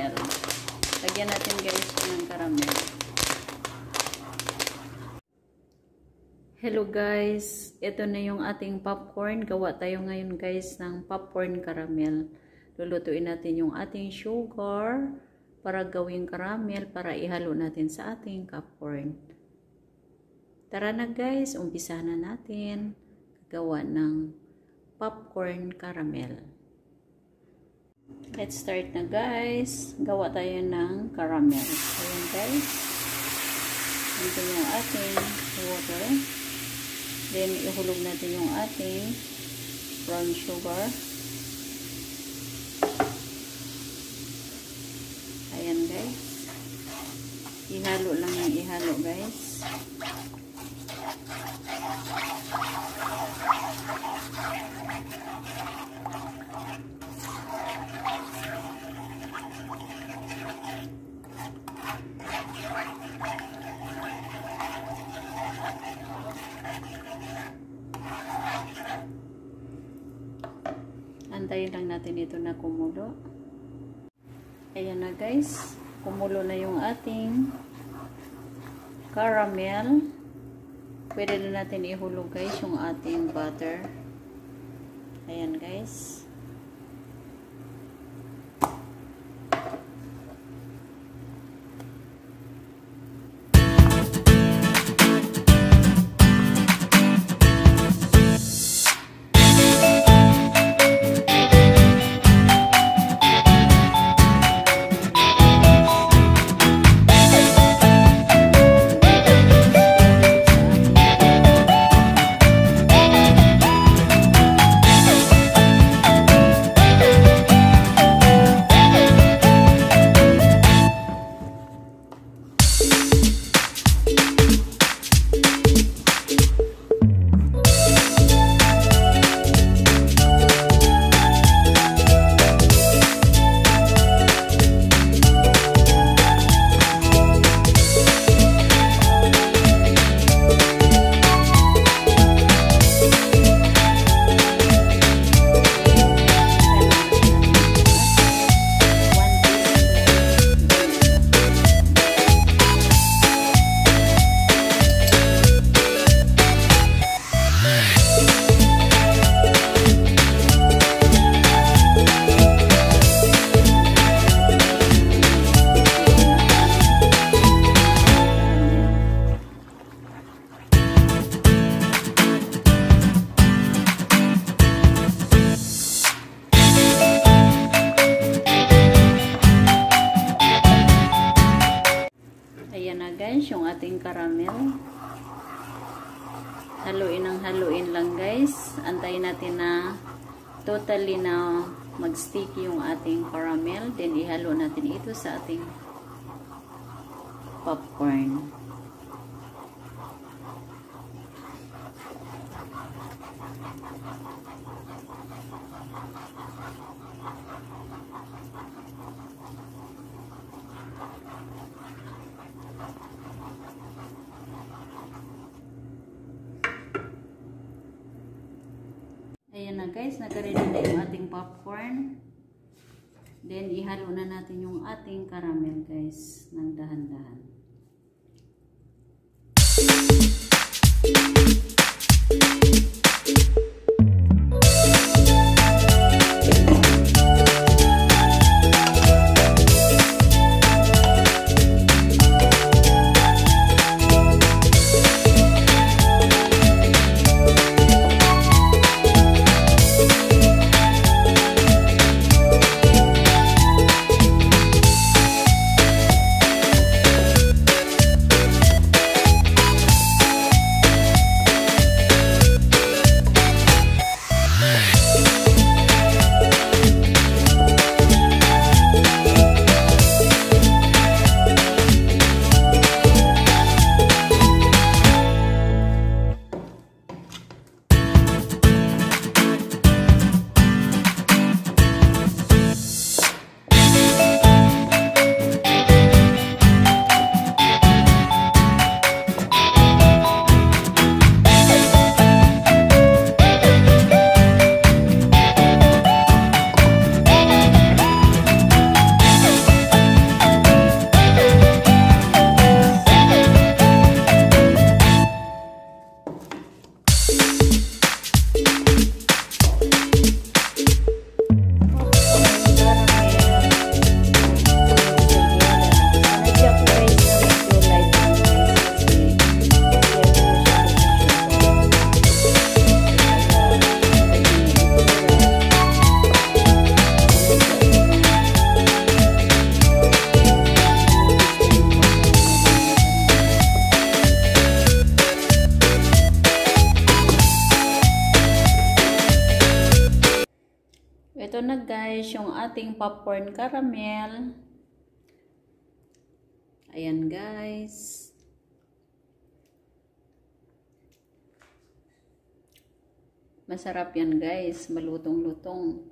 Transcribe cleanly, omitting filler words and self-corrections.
caramel. Lagyan natin guys ng caramel. Hello guys, ito na yung ating popcorn. Gawa tayo ngayon guys ng popcorn caramel. Lulutuin natin yung ating sugar para gawing caramel para ihalo natin sa ating popcorn. Tara na guys, umpisa na natin gawa ng popcorn caramel. Let's start na guys. Gawa tayo ng caramel. Ayan guys. Ito yung ating water. Then, ihulog natin yung ating brown sugar. Ayan guys. Ihalo lang yung ihalo guys. Antayin lang natin ito na kumulo. Ayan na guys. Kumulo na yung ating caramel. Pwede na natin ihulog guys yung ating butter. Ayan guys. Ayan na guys, yung ating caramel. Haluin ng haluin lang guys. Antayin natin na totally na mag-sticky yung ating caramel. Then ihalo natin ito sa ating popcorn. Ayan na guys, nagka-ready na yung ating popcorn. Then, ihalo na natin yung ating caramel guys, ng dahan-dahan. guys yung ating popcorn caramel. Ayan guys. Masarap yan guys, malutong-lutong.